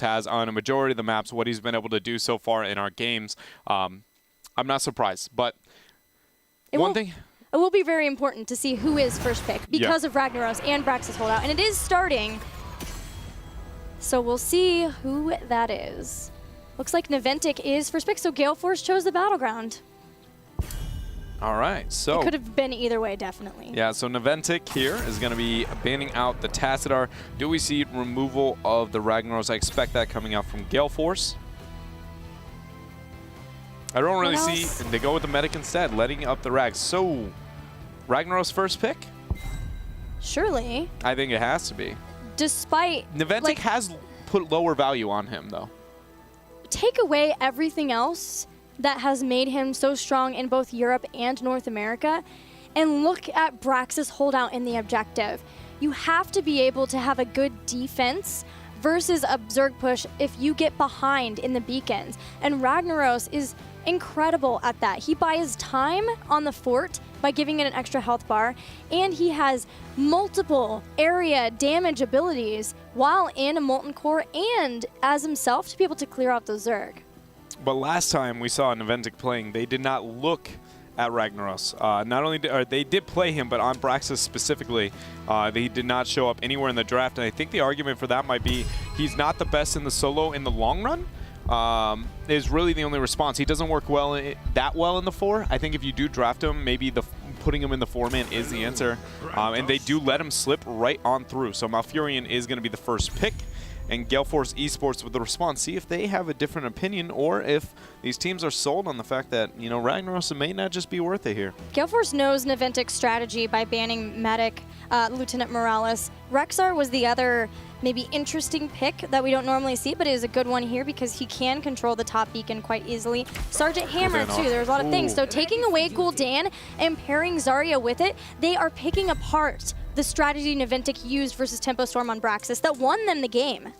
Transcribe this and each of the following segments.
has on a majority of the maps, what he's been able to do so far in our games, I'm not surprised. But It will be very important to see who is first pick because of Ragnaros and Brax's holdout. And it is starting. So we'll see who that is. Looks like Naventic is first pick, so Gale Force chose the Battleground. All right, so... It could have been either way, definitely. Yeah, so Naventic here is going to be banning out the Tassadar. Do we see removal of the Ragnaros? I expect that coming out from Gale Force. I don't really see... They go with the Medic instead, letting up the Rags. So, Ragnaros first pick? Surely. I think it has to be. Despite... Naventic has put lower value on him, though. Take away everything else that has made him so strong in both Europe and North America, and look at Brax's holdout in the objective. You have to be able to have a good defense versus a Zerg push if you get behind in the beacons. And Ragnaros is incredible at that. He buys time on the fort by giving it an extra health bar, and he has multiple area damage abilities while in a Molten Core and as himself to be able to clear out the Zerg. But last time we saw Naventic playing, they did not look at Ragnaros. Not only they did play him, but on Braxis specifically, they did not show up anywhere in the draft. And I think the argument for that might be he's not the best in the solo in the long run. Is really the only response. He doesn't work that well in the 4. I think if you do draft him, maybe putting him in the 4-man is the answer. And they do let him slip right on through. So Malfurion is going to be the first pick. And Gale Force Esports with the response. See if they have a different opinion or if these teams are sold on the fact that, you know, Ragnaros may not just be worth it here. Gale Force knows Naventic's strategy by banning Medic, Lieutenant Morales. Rexar was the other maybe interesting pick that we don't normally see, but it is a good one here because he can control the top beacon quite easily. Sergeant Hammer, too. There's a lot of things. So taking away Gul'dan and pairing Zarya with it, they are picking apart the strategy Naventic used versus Tempo Storm on Braxis that won them the game.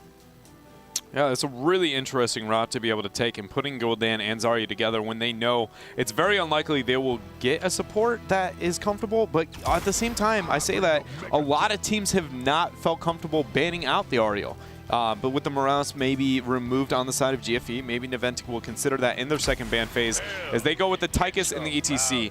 Yeah, it's a really interesting route to be able to take, and putting Gul'dan and Zarya together when they know it's very unlikely they will get a support that is comfortable. But at the same time, I say that a lot of teams have not felt comfortable banning out the Ariel. But with the Morales maybe removed on the side of GFE, maybe Naventic will consider that in their second ban phase as they go with the Tychus and the ETC.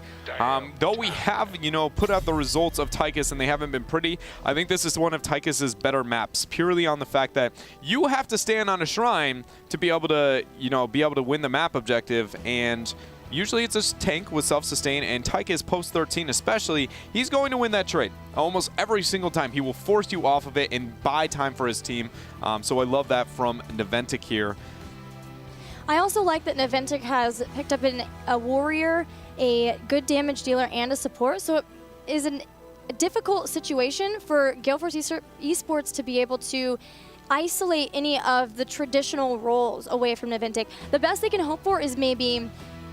Though we have, you know, put out the results of Tychus and they haven't been pretty, I think this is one of Tychus's better maps, purely on the fact that you have to stand on a shrine to be able to, you know, win the map objective. And usually it's a tank with self-sustain, and Tychus post-13 especially, he's going to win that trade. Almost every single time. He will force you off of it and buy time for his team. So I love that from Naventic here. I also like that Naventic has picked up a warrior, a good damage dealer, and a support. So it is a difficult situation for Gale Force Esports to be able to isolate any of the traditional roles away from Naventic. The best they can hope for is maybe...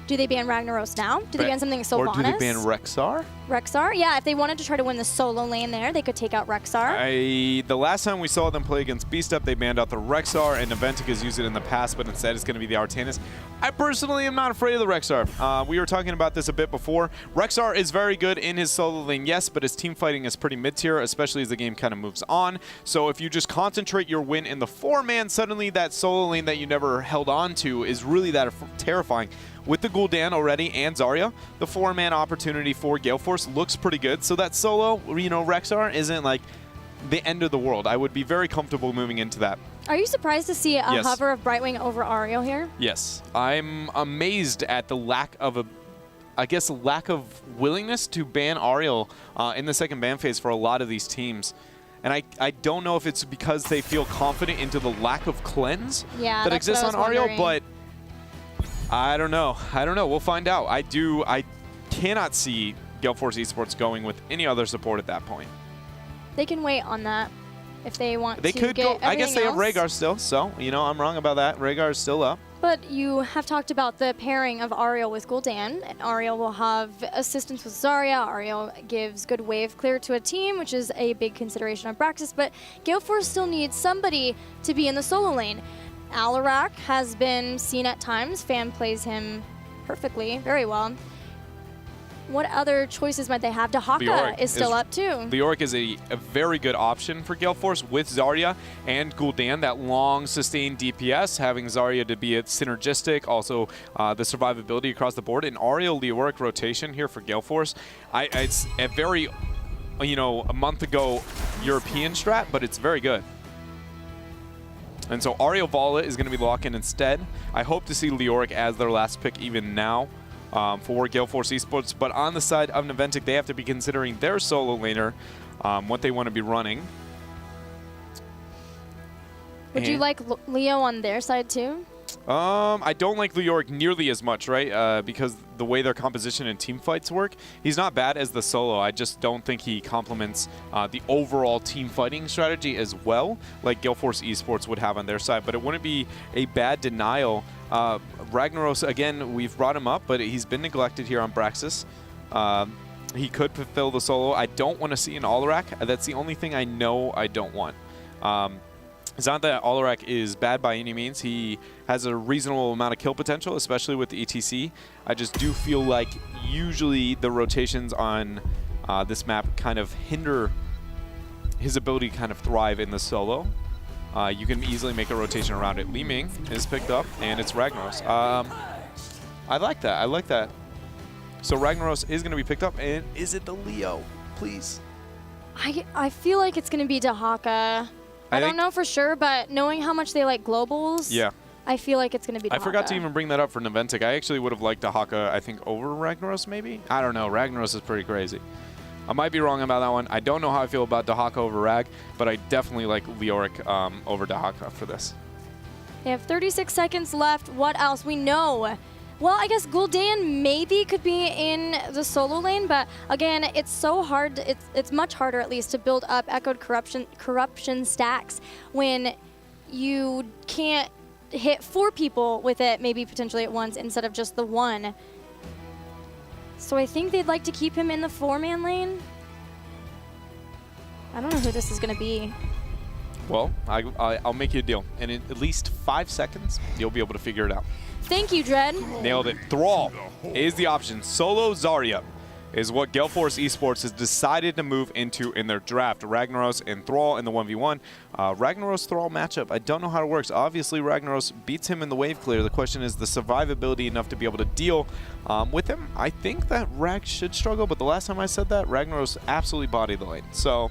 Do they ban Ragnaros now? Do they ban something like Sylvanas? Or do they ban Rexar? Rexar? Yeah, if they wanted to try to win the solo lane there, they could take out Rexar. The last time we saw them play against Beast Up, they banned out the Rexar, and Naventic has used it in the past, but instead it's going to be the Artanis. I personally am not afraid of the Rexar. We were talking about this a bit before. Rexar is very good in his solo lane, yes, but his team fighting is pretty mid-tier, especially as the game kind of moves on. So if you just concentrate your win in the 4-man, suddenly that solo lane that you never held on to is really that terrifying. With the Gul'dan already and Zarya, the 4-man opportunity for Gale Force looks pretty good. So that solo, you know, Rexar isn't like the end of the world. I would be very comfortable moving into that. Are you surprised to see a hover of Brightwing over Ariel here? Yes. I'm amazed at the lack of lack of willingness to ban Ariel in the second ban phase for a lot of these teams. And I don't know if it's because they feel confident into the lack of cleanse that exists on Ariel, but I don't know. We'll find out. I cannot see Gale Force Esports going with any other support at that point. They can wait on that if they want to get go. I guess they have else. Rhaegar still, so, you know, I'm wrong about that. Rhaegar is still up. But you have talked about the pairing of Ariel with Gul'dan, and Ariel will have assistance with Zarya. Ariel gives good wave clear to a team, which is a big consideration of Braxis, but Gale Force still needs somebody to be in the solo lane. Alarak has been seen at times. Fan plays him perfectly, very well. What other choices might they have? Dahaka is still up too. Leoric is a very good option for Gale Force with Zarya and Gul'dan, that long sustained DPS, having Zarya to be synergistic, also the survivability across the board. An Auriel Leoric rotation here for Gale Force. It's a very, a month ago European strat, but it's very good. And so Auriel Vala is going to be locked in instead. I hope to see Leoric as their last pick even now. For Gale Force Esports, but on the side of Naventic, they have to be considering their solo laner, what they want to be running. Would you like Leo on their side too? I don't like Leoric nearly as much, right? Because the way their composition and team fights work, he's not bad as the solo. I just don't think he complements the overall team fighting strategy as well, like Gale Force Esports would have on their side. But it wouldn't be a bad denial. Ragnaros, again, we've brought him up, but he's been neglected here on Braxis. He could fulfill the solo. I don't want to see an Alarak. That's the only thing I know I don't want. It's not that Alarak is bad by any means. He has a reasonable amount of kill potential, especially with the ETC. I just do feel like usually the rotations on this map kind of hinder his ability to kind of thrive in the solo. You can easily make a rotation around it. Li Ming is picked up, and it's Ragnaros. I like that. I like that. So Ragnaros is going to be picked up, and is it the Leo? Please. I feel like it's going to be Dahaka. I don't know for sure, but knowing how much they like globals, yeah, I feel like it's going to be Dahaka. I forgot to even bring that up for Naventic. I actually would have liked Dahaka, I think, over Ragnaros maybe? I don't know. Ragnaros is pretty crazy. I might be wrong about that one. I don't know how I feel about Dahaka over Rag, but I definitely like Leoric over Dahaka for this. They have 36 seconds left. What else? We know. Well, I guess Gul'dan maybe could be in the solo lane, but again, it's so hard. It's much harder, at least, to build up echoed corruption stacks when you can't hit 4 people with it, maybe potentially at once, instead of just the 1. So I think they'd like to keep him in the 4-man lane. I don't know who this is going to be. Well, I'll make you a deal. And in at least 5 seconds, you'll be able to figure it out. Thank you, Dread. Nailed it. Thrall is the option. Solo Zarya is what Gale Force Esports has decided to move into in their draft. Ragnaros and Thrall in the 1v1. Ragnaros-Thrall matchup, I don't know how it works. Obviously, Ragnaros beats him in the wave clear. The question is the survivability enough to be able to deal with him. I think that Rag should struggle, but the last time I said that, Ragnaros absolutely bodied the lane. So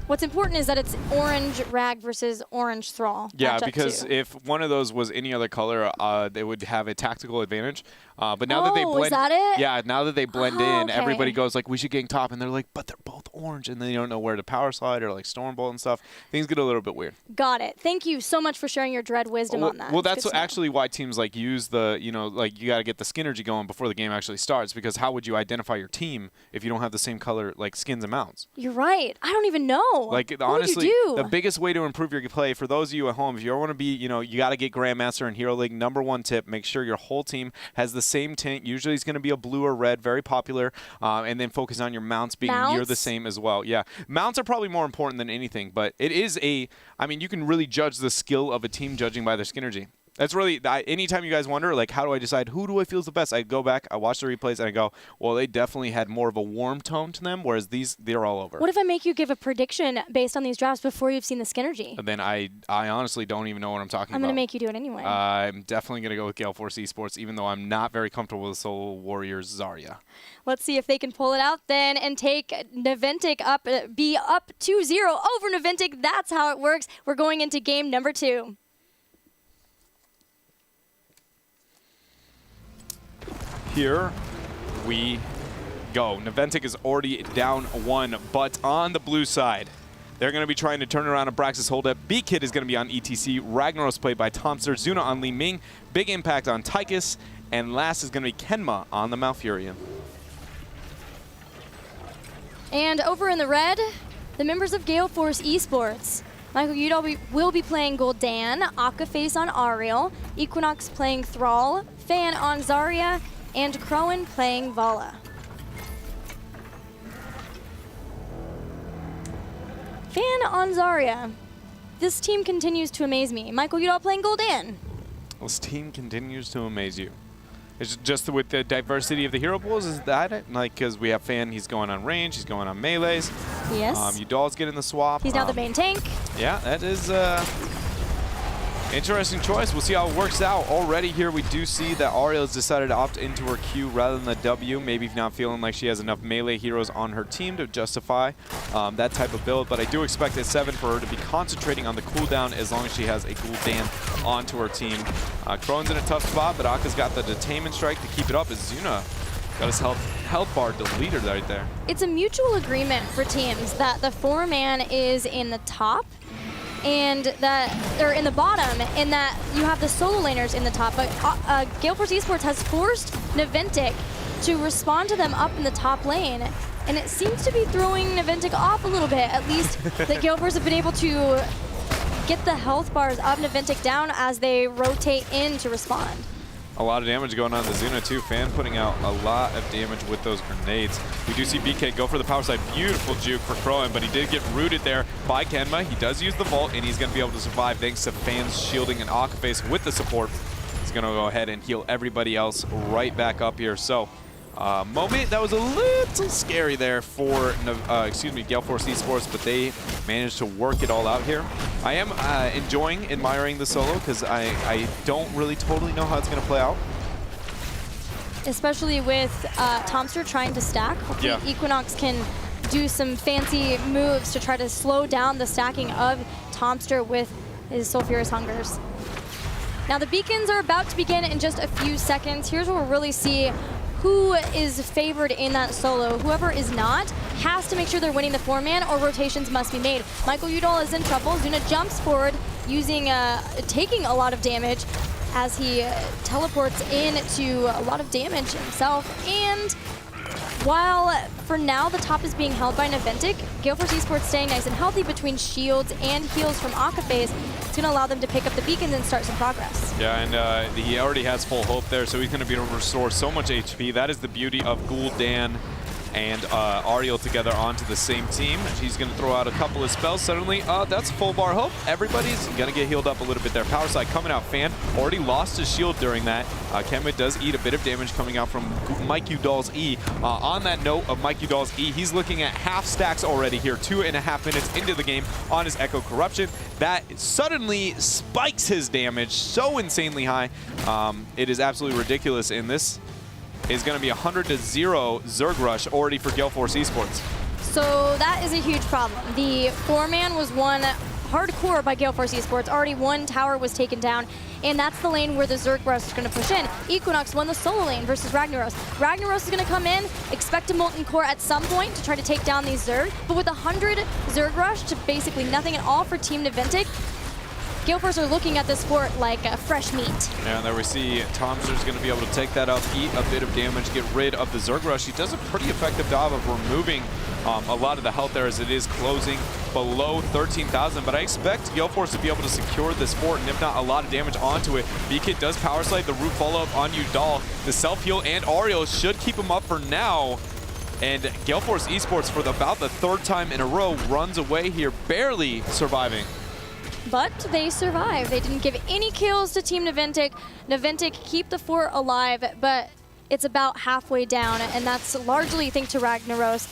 what's important is that it's orange Rag versus orange Thrall. Yeah, because if one of those was any other color, they would have a tactical advantage. But now that they blend, is that it? Yeah, now that they blend in, okay. Everybody goes like, we should gank top, and they're like, but they're both orange, and they don't know where to power slide or like Stormbolt and stuff. Things get a little bit weird. Got it. Thank you so much for sharing your Dread wisdom on that. Well, that's actually why teams like use the, like you got to get the synergy going before the game actually starts, because how would you identify your team if you don't have the same color like skins and mounts? You're right. I don't even know. Like honestly, the biggest way to improve your play for those of you at home, if you want to be, you got to get Grandmaster and Hero League. #1 tip: make sure your whole team has the same tint. Usually, it's going to be a blue or red, very popular, and then focus on your mounts being near the same as well. Yeah, mounts are probably more important than anything, but it is you can really judge the skill of a team judging by their synergy. That's really, anytime you guys wonder, like, how do I decide who do I feel is the best? I go back, I watch the replays, and I go, well, they definitely had more of a warm tone to them, whereas they're all over. What if I make you give a prediction based on these drafts before you've seen the synergy? And then I honestly don't even know what I'm talking about. I'm going to make you do it anyway. I'm definitely going to go with Gale Force Esports, even though I'm not very comfortable with Soul Warriors Zarya. Let's see if they can pull it out then and take Naventic up, be up 2-0 over Naventic. That's how it works. We're going into game number 2. Here we go. Naventic is already down 1, but on the blue side, they're going to be trying to turn around a Braxis holdup. B-Kid is going to be on ETC. Ragnaros played by Tomster. Zuna on Li Ming. Big impact on Tychus. And last is going to be Kenma on the Malfurion. And over in the red, the members of Gale Force Esports. Michael Udall will be playing Gul'dan, Akaface on Auriel, Equinox playing Thrall, Fan on Zarya, and Crowan playing Vala. Fan on Zarya. This team continues to amaze me. Michael Udall playing Gul'dan. This team continues to amaze you. It's just with the diversity of the hero pools, is that it? Like, because we have Fan, he's going on range, he's going on melees. Yes. Udal's getting the swap. He's now the main tank. Yeah, that is interesting choice. We'll see how it works out. Already here, we do see that Ariel has decided to opt into her Q rather than the W. Maybe not feeling like she has enough melee heroes on her team to justify that type of build. But I do expect at 7 for her to be concentrating on the cooldown as long as she has a Gul'dan onto her team. Crone's in a tough spot, but Aka's got the Detainment Strike to keep it up as Zuna got his health bar deleted right there. It's a mutual agreement for teams that the 4-man is in the top and that they're in the bottom, and that you have the solo laners in the top. But Gale Force Esports has forced Naventic to respond to them up in the top lane, and it seems to be throwing Naventic off a little bit. At least that Gale Force have been able to get the health bars of Naventic down as they rotate in to respond. A lot of damage going on to Zuna too. Fan putting out a lot of damage with those grenades. We do see BK go for the power side. Beautiful juke for Crowan, but he did get rooted there by Kenma. He does use the vault, and he's going to be able to survive thanks to Fan's shielding and Akaface with the support. He's going to go ahead and heal everybody else right back up here. So, moment that was a little scary there for Gale Force Esports, but they managed to work it all out here. I am admiring the solo because I don't really totally know how it's going to play out. Especially with Tomster trying to stack. Hopefully Equinox can do some fancy moves to try to slow down the stacking of Tomster with his Sulfurous Hungers. Now the beacons are about to begin in just a few seconds. Here's where we'll really see who is favored in that solo. Whoever is not has to make sure they're winning the 4-man, or rotations must be made. Michael Udall is in trouble. Zuna jumps forward, taking a lot of damage as he teleports into a lot of damage himself. And while for now the top is being held by Naventic, Gale Force Esports staying nice and healthy between shields and heals from Akaface. It's going to allow them to pick up the beacons and start some progress. Yeah, and he already has full hope there, so he's going to be able to restore so much HP. That is the beauty of Gul'dan and Ariel together onto the same team. He's going to throw out a couple of spells. Suddenly, that's full bar hope. Everybody's going to get healed up a little bit there. Power side coming out. Fan already lost his shield during that. Kemet does eat a bit of damage coming out from Mike Udall's E. On that note of Mike Udall's E, he's looking at half stacks already here, 2.5 minutes into the game on his Echo Corruption. That suddenly spikes his damage so insanely high. It is absolutely ridiculous in this. Is going to be 100-0 Zerg Rush already for Gale Force Esports. So that is a huge problem. The 4-man was won hardcore by Gale Force Esports. Already one tower was taken down, and that's the lane where the Zerg Rush is going to push in. Equinox won the solo lane versus Ragnaros. Ragnaros is going to come in, expect a Molten Core at some point to try to take down these Zerg, but with 100 Zerg Rush to basically nothing at all for Team Naventic, Gale Force are looking at this fort like fresh meat. Yeah, and there we see Tomster's going to be able to take that up, eat a bit of damage, get rid of the Zerg Rush. He does a pretty effective job of removing a lot of the health there as it is closing below 13,000. But I expect Gale Force to be able to secure this fort, and if not, a lot of damage onto it. BK does power slide the root follow-up on Udall. The self-heal and Ariel should keep him up for now. And Gale Force Esports, for about the 3rd time in a row, runs away here, barely surviving. But they survive. They didn't give any kills to Team Naventic. Naventic keep the fort alive, but it's about halfway down, and that's largely thanks to Ragnaros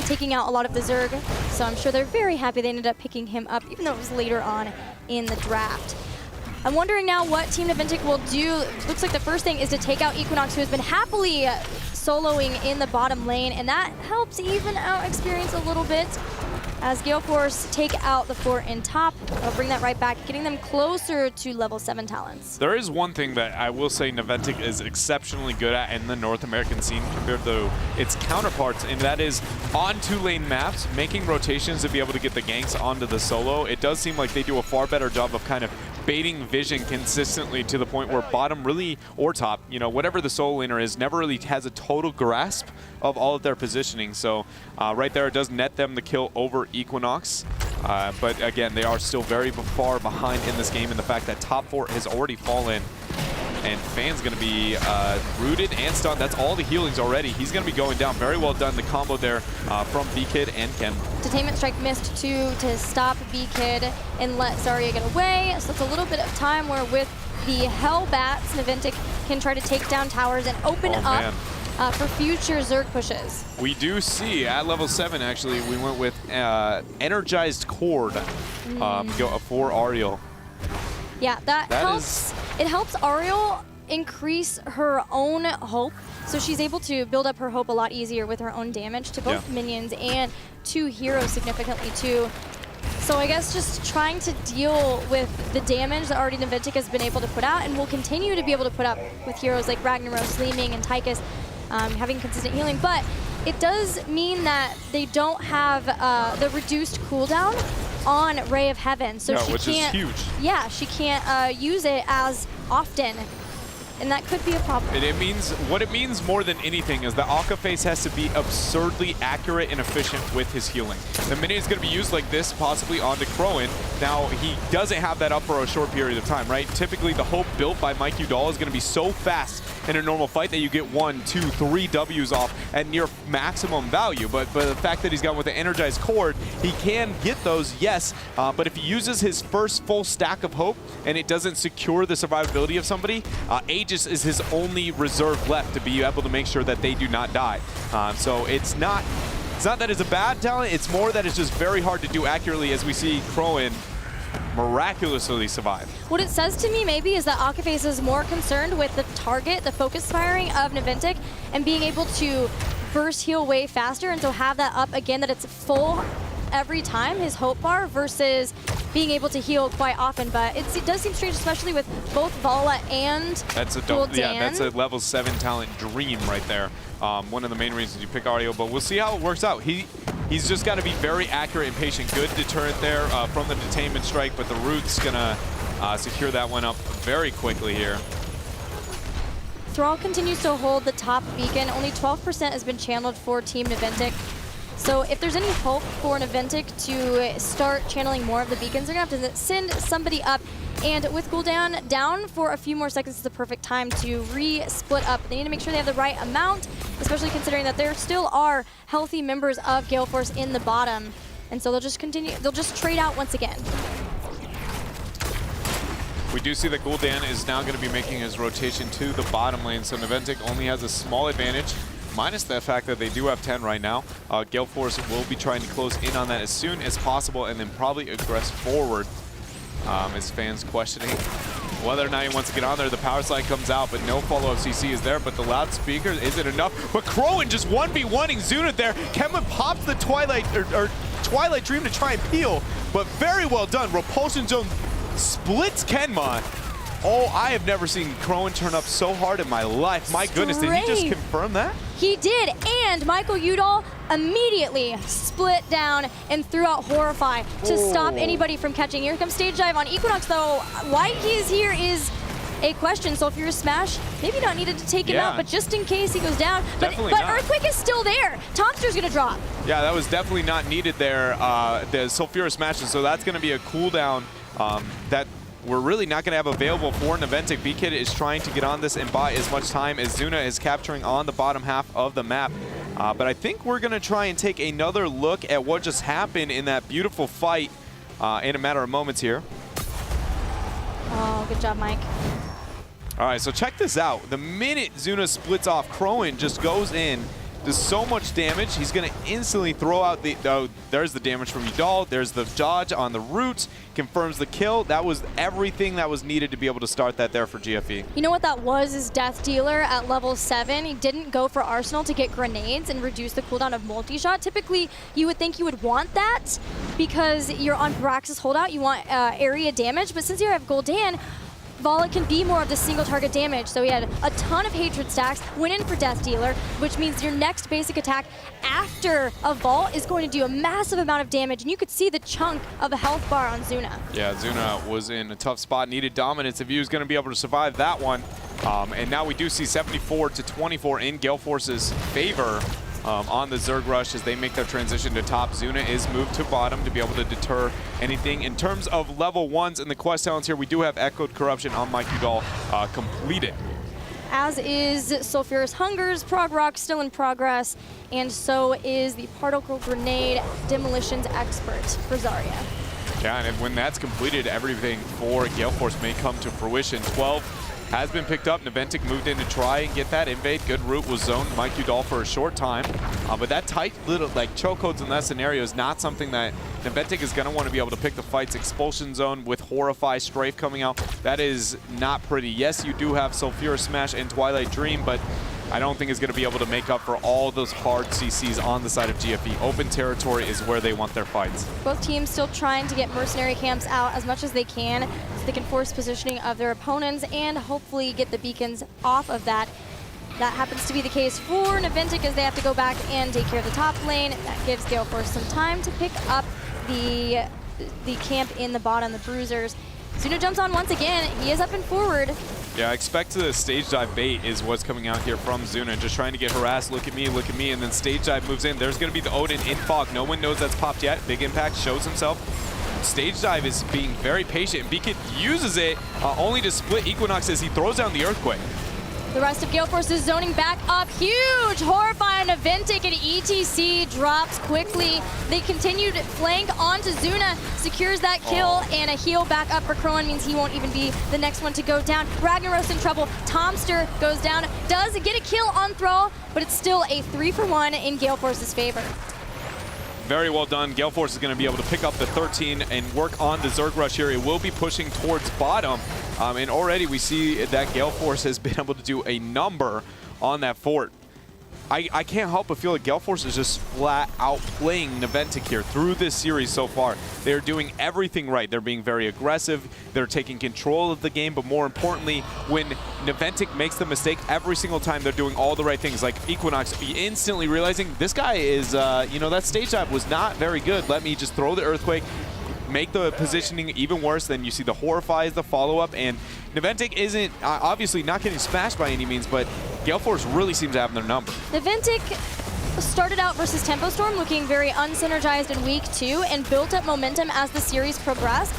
taking out a lot of the Zerg. So I'm sure they're very happy they ended up picking him up, even though it was later on in the draft. I'm wondering now what Team Naventic will do. Looks like the first thing is to take out Equinox, who has been happily soloing in the bottom lane, and that helps even out experience a little bit. As Gale Force take out the fort in top, they'll bring that right back, getting them closer to level 7 talents. There is one thing that I will say Naventic is exceptionally good at in the North American scene compared to its counterparts, and that is on 2-lane maps, making rotations to be able to get the ganks onto the solo. It does seem like they do a far better job of kind of baiting vision consistently to the point where bottom really, or top, you know, whatever the solo laner is, never really has a total grasp of all of their positioning. So right there, it does net them the kill over Equinox. But again, they are still very far behind in this game, and the fact that top fort has already fallen, and Fan's going to be rooted and stunned. That's all the healings already. He's going to be going down. Very well done, the combo there from B-Kid and Ken. Detainment Strike missed too to stop B-Kid and let Zarya get away. So it's a little bit of time where with the Hellbats, Naventic can try to take down towers and open up for future Zerg pushes. We do see at level 7, actually, we went with Energized Cord for Ariel. Yeah, that helps. It helps Ariel increase her own hope, so she's able to build up her hope a lot easier with her own damage to both minions and to heroes significantly too. So I guess just trying to deal with the damage that already Naventic has been able to put out and will continue to be able to put up with heroes like Ragnaros, Leeming, and Tychus having consistent healing. But it does mean that they don't have the reduced cooldown on Ray of Heaven, so she which can't. Is huge. Yeah, she can't use it as often. And that could be a problem. What it means more than anything is that Akaface has to be absurdly accurate and efficient with his healing. The minute he's going to be used like this, possibly onto Crowan, now he doesn't have that up for a short period of time, right? Typically, the hope built by Mike Udall is going to be so fast in a normal fight that you get 1, 2, 3 Ws off at near maximum value. But the fact that he's got with the Energized Cord, he can get those, yes. But if he uses his first full stack of hope and it doesn't secure the survivability of somebody, Aegis is his only reserve left to be able to make sure that they do not die. So it's not that it's a bad talent, it's more that it's just very hard to do accurately, as we see Crowan miraculously survive. What it says to me maybe is that Akaface is more concerned with the target, the focus firing of Naventic, and being able to burst heal way faster, and so have that up again, that it's full every time, his hope bar, versus being able to heal quite often. But it does seem strange, especially with both Vala and Gul'dan. Yeah, that's a level 7 talent dream right there. One of the main reasons you pick Ario, but we'll see how it works out. He's just got to be very accurate and patient. Good deterrent there from the Detainment Strike, but the Root's gonna secure that one up very quickly here. Thrall continues to hold the top beacon. Only 12% has been channeled for Team Naventic. So if there's any hope for Naventic to start channeling more of the beacons, they're going to have to send somebody up. And with Gul'dan down for a few more seconds, it's the perfect time to re-split up. They need to make sure they have the right amount, especially considering that there still are healthy members of Gale Force in the bottom. And so they'll just trade out once again. We do see that Gul'dan is now going to be making his rotation to the bottom lane, so Naventic only has a small advantage, minus the fact that they do have 10 right now. Gale Force will be trying to close in on that as soon as possible and then probably aggress forward. As fans questioning whether or not he wants to get on there. The power slide comes out, but no follow-up CC is there, but the loudspeaker isn't enough. But Crowan just 1v1ing Zuna there. Kemba pops the Twilight Dream to try and peel, but very well done. Repulsion Zone splits Kenma. Oh, I have never seen Crowan turn up so hard in my life. My goodness, did he just confirm that? He did, and Michael Udall immediately split down and threw out Horrify to stop anybody from catching. Here comes Stage Dive on Equinox, though. Why he is here is a question. So if you're a Smash, maybe not needed to take him out, but just in case he goes down. But Earthquake is still there. Tomster's going to drop. Yeah, that was definitely not needed there. The Sulfura smashes, so that's going to be a cooldown that we're really not going to have available for Naventic. B-Kid is trying to get on this and buy as much time as Zuna is capturing on the bottom half of the map. But I think we're going to try and take another look at what just happened in that beautiful fight in a matter of moments here. Oh, good job, Mike. All right, so check this out. The minute Zuna splits off, Crowan just goes in, does so much damage. He's going to instantly throw out the... Oh, there's the damage from Udall. There's the dodge on the Roots. Confirms the kill. That was everything that was needed to be able to start that there for GFE. You know what that was? Is Death Dealer at level 7. He didn't go for Arsenal to get grenades and reduce the cooldown of multi-shot. Typically, you would think you would want that because you're on Brax's holdout. You want area damage. But since you have Gul'dan, Vala can be more of the single target damage. So he had a ton of Hatred stacks, went in for Death Dealer, which means your next basic attack after a Vault is going to do a massive amount of damage. And you could see the chunk of a health bar on Zuna. Yeah, Zuna was in a tough spot, needed dominance if he was going to be able to survive that one. And now we do see 74-24 in Gale Force's favor. On the Zerg Rush as they make their transition to top. Zuna is moved to bottom to be able to deter anything. In terms of level 1s and the quest talents here, we do have Echoed Corruption on Mike Udall completed. As is Sulfurous Hunger's Prog Rock still in progress, and so is the Particle Grenade Demolitions Expert for Zarya. Yeah, and when that's completed, everything for Gale Force may come to fruition. 12 has been picked up. Naventic moved in to try and get that invade. Good route was zoned Mike Udall for a short time. But that tight little, like, chokeholds in that scenario is not something that Naventic is going to want to be able to pick the fights. Expulsion zone with Horrify Strafe coming out. That is not pretty. Yes, you do have Sulfurous Smash and Twilight Dream, but I don't think it's going to be able to make up for all those hard CCs on the side of GFE. Open territory is where they want their fights. Both teams still trying to get mercenary camps out as much as they can so they can force positioning of their opponents and hopefully get the beacons off of that. That happens to be the case for Naventic as they have to go back and take care of the top lane. That gives Gale Force some time to pick up the camp in the bottom, the Bruisers. Zuna jumps on once again. He is up and forward. Yeah, I expect the stage dive bait is what's coming out here from Zuna, just trying to get harassed. Look at me, and then stage dive moves in. There's going to be the Odin in fog. No one knows that's popped yet. Big Impact shows himself. Stage dive is being very patient, and Beacon uses it only to split Equinox as he throws down the Earthquake. The rest of Gale Force is zoning back up. Huge! Horrifying Naventic and ETC drops quickly. They continued flank onto Zuna, secures that kill, and a heal back up for Crowan means he won't even be the next one to go down. Ragnaros in trouble. Tomster goes down, does get a kill on Thrall, but it's still a 3-for-1 in Gale Force's favor. Very well done. Gale Force is going to be able to pick up the 13 and work on the Zerg Rush here. It will be pushing towards bottom. And already we see that Gale Force has been able to do a number on that fort. I can't help but feel like Gale Force is just flat out playing Naventic here through this series so far. They're doing everything right. They're being very aggressive. They're taking control of the game. But more importantly, when Naventic makes the mistake, every single time they're doing all the right things. Like Equinox instantly realizing this guy is, you know, that stage dive was not very good. Let me just throw the Earthquake, make the positioning even worse. Then you see the Horrify as the follow-up, and Naventic isn't obviously not getting smashed by any means, but Gale Force really seems to have their number. Naventic started out versus Tempo Storm looking very unsynergized in week 2 and built up momentum as the series progressed.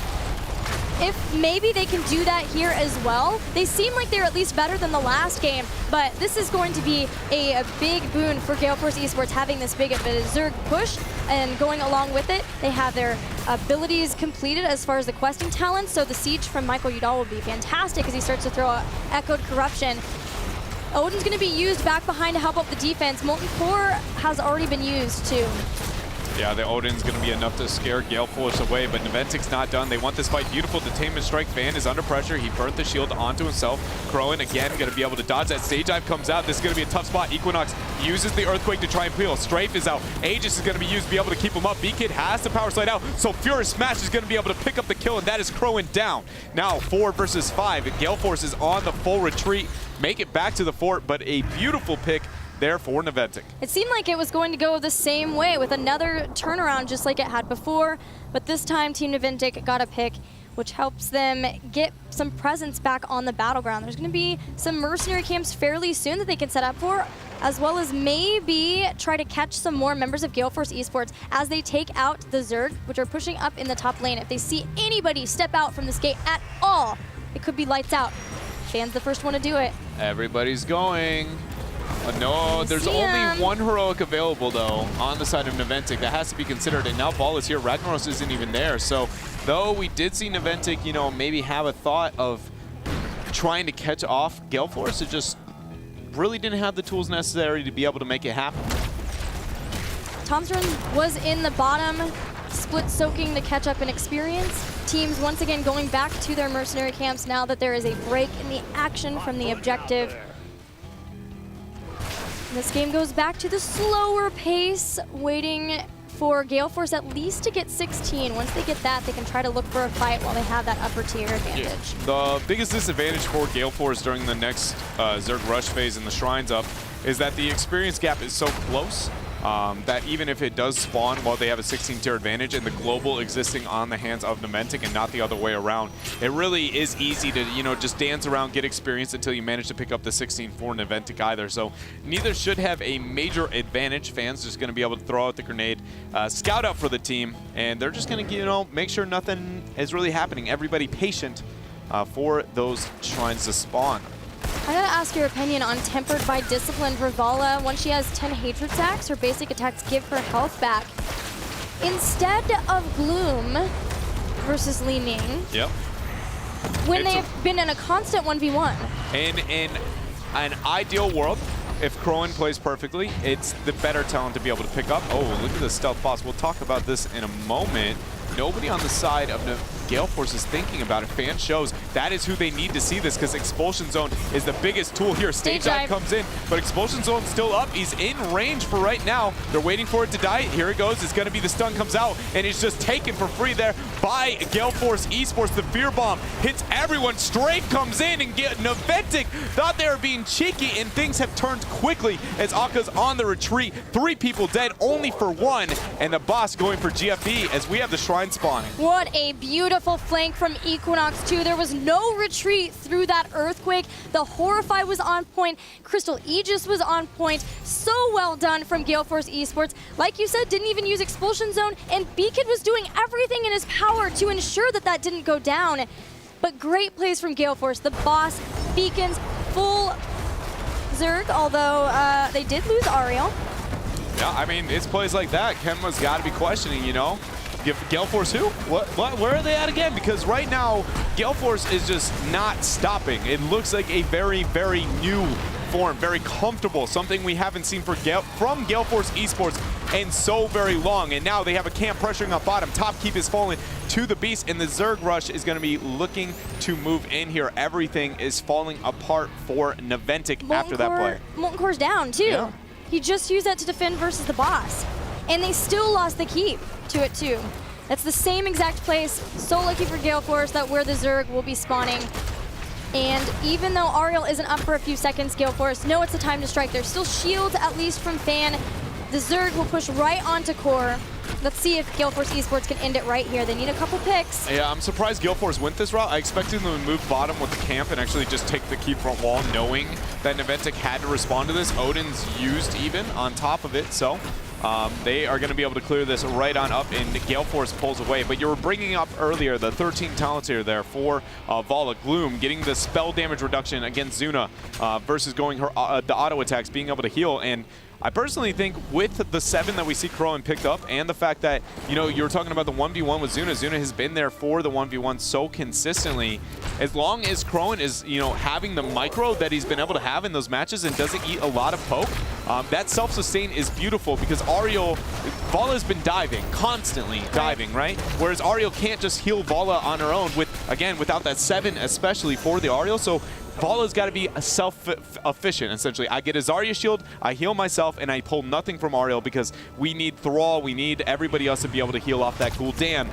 If maybe they can do that here as well. They seem like they're at least better than the last game, but this is going to be a big boon for Gale Force Esports having this big of a Zerg push, and going along with it, they have their abilities completed as far as the questing talents, so the siege from Michael Udall will be fantastic as he starts to throw out Echoed Corruption. Odin's going to be used back behind to help out the defense. Molten Core has already been used too. Yeah, the Odin's going to be enough to scare Gale Force away, but Naventic's not done. They want this fight. Beautiful Detainment Strike. Fan is under pressure. He burnt the shield onto himself. Crowan, again, going to be able to dodge that. Stage dive comes out. This is going to be a tough spot. Equinox uses the Earthquake to try and peel. Strafe is out. Aegis is going to be used to be able to keep him up. B-Kid has the power slide out, so Furious Smash is going to be able to pick up the kill, and that is Crowan down. Now 4 versus 5. Gale Force is on the full retreat. Make it back to the fort, but a beautiful pick there for Naventic. It seemed like it was going to go the same way with another turnaround just like it had before, but this time Team Naventic got a pick, which helps them get some presence back on the battleground. There's going to be some mercenary camps fairly soon that they can set up for, as well as maybe try to catch some more members of Gale Force Esports as they take out the Zerg, which are pushing up in the top lane. If they see anybody step out from this gate at all, it could be lights out. Fan's the first one to do it. Everybody's going. No, there's only one heroic available, though, on the side of Naventic. That has to be considered, and now Ball is here. Ragnaros isn't even there. So, though we did see Naventic, you know, maybe have a thought of trying to catch off Gale Force, it just really didn't have the tools necessary to be able to make it happen. Tomstrom was in the bottom, split soaking to catch up in experience. Teams once again going back to their mercenary camps now that there is a break in the action from the objective. This game goes back to the slower pace, waiting for Gale Force at least to get 16. Once they get that, they can try to look for a fight while they have that upper tier advantage. Yeah. The biggest disadvantage for Gale Force during the next Zerg Rush phase and the Shrines up is that the experience gap is so close that even if it does spawn while they have a 16-tier advantage and the global existing on the hands of Naventic and not the other way around, it really is easy to, you know, just dance around, get experience until you manage to pick up the 16 for Naventic either. So neither should have a major advantage. Fans just going to be able to throw out the grenade, scout out for the team, and they're just going to, you know, make sure nothing is really happening. Everybody patient for those Shrines to spawn. I gotta ask your opinion on Tempered by Discipline for Vala. Once she has 10 Hatred stacks, her basic attacks give her health back. Instead of Gloom, versus Li Ming. Yep. When they've been in a constant 1v1. In an ideal world, if Crowan plays perfectly, it's the better talent to be able to pick up. Oh, look at the stealth boss. We'll talk about this in a moment. Nobody on the side of Gale Force is thinking about it. Fan shows that is who they need to see this, because Expulsion Zone is the biggest tool here. Stage dive comes in, but Expulsion Zone's still up. He's in range for right now. They're waiting for it to die. Here it goes. It's going to be the stun comes out, and it's just taken for free there by Gale Force Esports. The Fear Bomb hits everyone. Strafe comes in, and Naventic thought they were being cheeky, and things have turned quickly as Aka's on the retreat. 3 people dead, only for 1, and the boss going for GFE as we have the Shrine spawning. What a beautiful flank from Equinox 2. There was no retreat through that Earthquake. The Horrify was on point. Crystal Aegis was on point. So well done from Gale Force Esports. Like you said, didn't even use Expulsion Zone, and Beacon was doing everything in his power to ensure that that didn't go down. But great plays from Gale Force. The boss, Beacons, full Zerg, although they did lose Ariel. Yeah, I mean, it's plays like that Kenma's got to be questioning, you know? Gale Force who? What? Where are they at again? Because right now, Gale Force is just not stopping. It looks like a very, very new form, very comfortable, something we haven't seen from Gale Force Esports in so very long. And now they have a camp pressuring up bottom. Top keep is falling to the beast, and the Zerg Rush is going to be looking to move in here. Everything is falling apart for Naventic after that play. Molten Core's down, too. Yeah. He just used that to defend versus the boss. And they still lost the keep to it, too. That's the same exact place. So lucky for Gale Force that where the Zerg will be spawning. And even though Ariel isn't up for a few seconds, Gale Force know it's the time to strike. There's still shields, at least from Fan. The Zerg will push right onto Core. Let's see if Gale Force Esports can end it right here. They need a couple picks. Yeah, I'm surprised Gale Force went this route. I expected them to move bottom with the camp and actually just take the keep front wall, knowing that Naventic had to respond to this. Odin's used even on top of it, so they are going to be able to clear this right on up, and Gale Force pulls away. But you were bringing up earlier the 13 talents here there for Vala. Gloom getting the spell damage reduction against Zuna versus going her the auto attacks, being able to heal. And I personally think with the 7 that we see Crowan picked up, and the fact that, you know, you were talking about the 1v1 with Zuna. Zuna has been there for the 1v1 so consistently. As long as Crowan is, you know, having the micro that he's been able to have in those matches and doesn't eat a lot of poke, that self-sustain is beautiful, because Vala has been diving, constantly diving, right? Whereas Ariel can't just heal Vala on her own without that 7, especially for the Ariel. So Vala's got to be self-efficient, essentially. I get a Zarya shield, I heal myself, and I pull nothing from Ariel, because we need Thrall, we need everybody else to be able to heal off that Gul'dan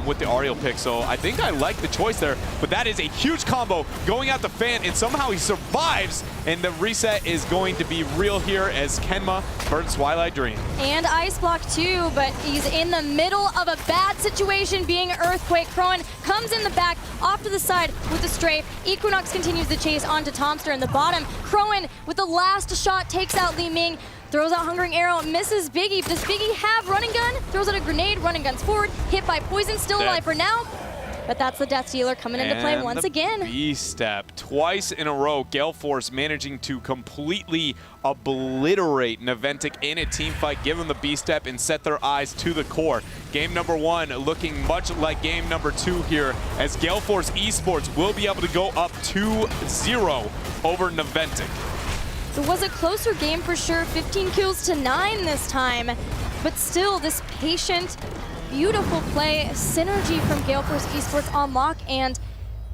with the Ariel pick. So I think I like the choice there, but that is a huge combo going out the Fan, and somehow he survives, and the reset is going to be real here as Kenma burns Twilight Dream. And Ice Block too, but he's in the middle of a bad situation, being Earthquake. Crowan comes in the back, off to the side with the strafe. Equinox continues the chase onto Tomster in the bottom. Crowan with the last shot takes out Li Ming, throws out Hungering Arrow, misses Biggie. Does Biggie have Running Gun? Throws out a grenade, Running Gun's forward, hit by Poison, still alive for now. But that's the Death Dealer coming into play once again. B-step. Twice in a row, Gale Force managing to completely obliterate Naventic in a team fight, give them the B-step, and set their eyes to the core. Game number 1 looking much like game number 2 here, as Gale Force Esports will be able to go up 2-0 over Naventic. It was a closer game for sure, 15 kills to 9 this time. But still, this patient, beautiful play, synergy from Gale Force Esports on lock, and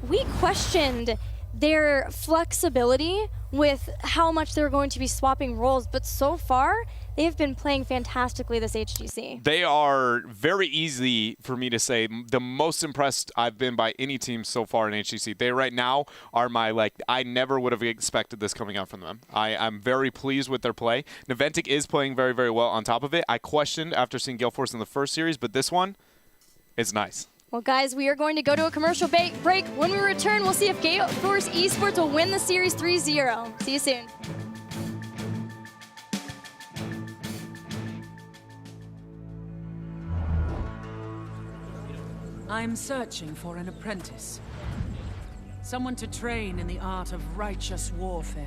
we questioned their flexibility with how much they're going to be swapping roles, but so far, they have been playing fantastically this HGC. They are very easy for me to say the most impressed I've been by any team so far in HGC. They right now are my, I never would have expected this coming out from them. I'm very pleased with their play. Naventic is playing very, very well on top of it. I questioned after seeing Gale Force in the first series, but this one is nice. Well, guys, we are going to go to a commercial break. When we return, we'll see if Gale Force Esports will win the series 3-0. See you soon. I'm searching for an apprentice. Someone to train in the art of righteous warfare.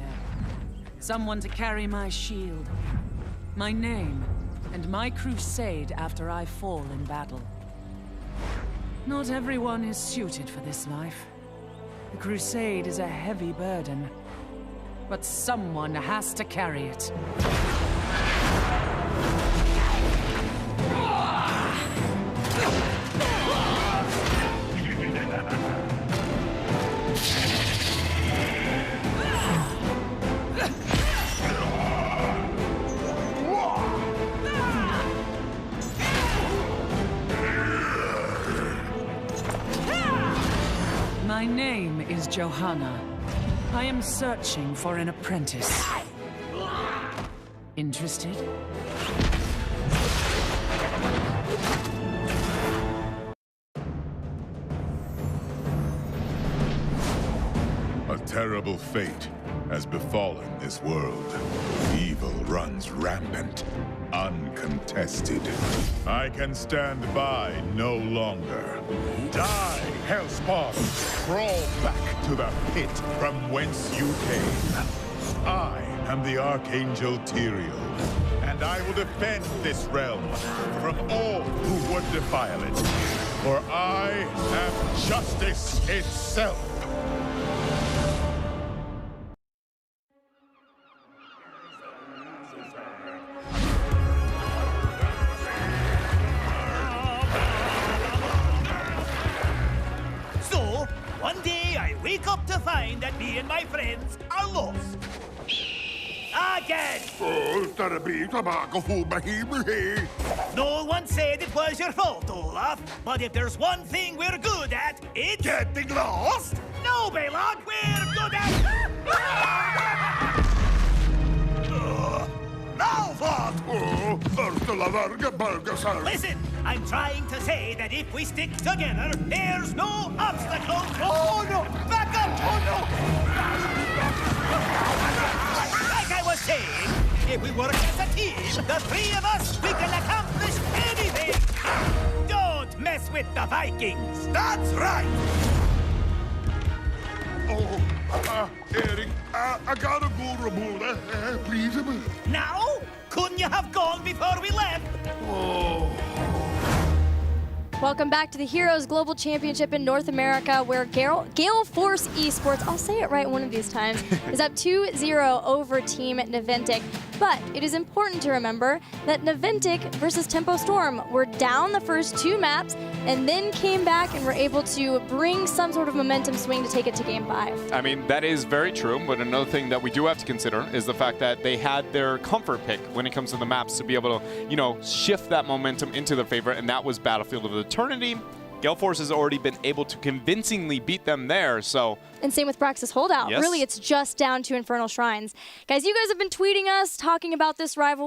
Someone to carry my shield, my name, and my crusade after I fall in battle. Not everyone is suited for this life. The crusade is a heavy burden, but someone has to carry it. My name is Johanna. I am searching for an apprentice. Interested? A terrible fate has befallen this world. Evil runs rampant, uncontested. I can stand by no longer. Die, Hellspawn! Crawl back to the pit from whence you came. I am the Archangel Tyrael, and I will defend this realm from all who would defile it. For I am justice itself. One day I wake up to find that me and my friends are lost. Again! No one said it was your fault, Olaf. But if there's one thing we're good at, it's... getting lost? No, Balog, we're good at... Now what? Listen, I'm trying to say that if we stick together, there's no obstacle. Oh no! Back up! Oh no! Like I was saying, if we work as a team, the three of us, we can accomplish anything. Don't mess with the Vikings. That's right. Oh, Eric, I gotta go remove that, please. Now? Couldn't you have gone before we left? Oh. Welcome back to the Heroes Global Championship in North America, where Gale Force Esports, I'll say it right one of these times, is up 2-0 over Team Naventic. But it is important to remember that Naventic versus Tempo Storm were down the first two maps and then came back and were able to bring some sort of momentum swing to take it to Game 5. I mean, that is very true, but another thing that we do have to consider is the fact that they had their comfort pick when it comes to the maps to be able to, you know, shift that momentum into their favor, and that was Battlefield of Eternity. Gale Force has already been able to convincingly beat them there, so... And same with Praxis Holdout. Yes. Really, it's just down to Infernal Shrines. Guys, you guys have been tweeting us, talking about this rivalry.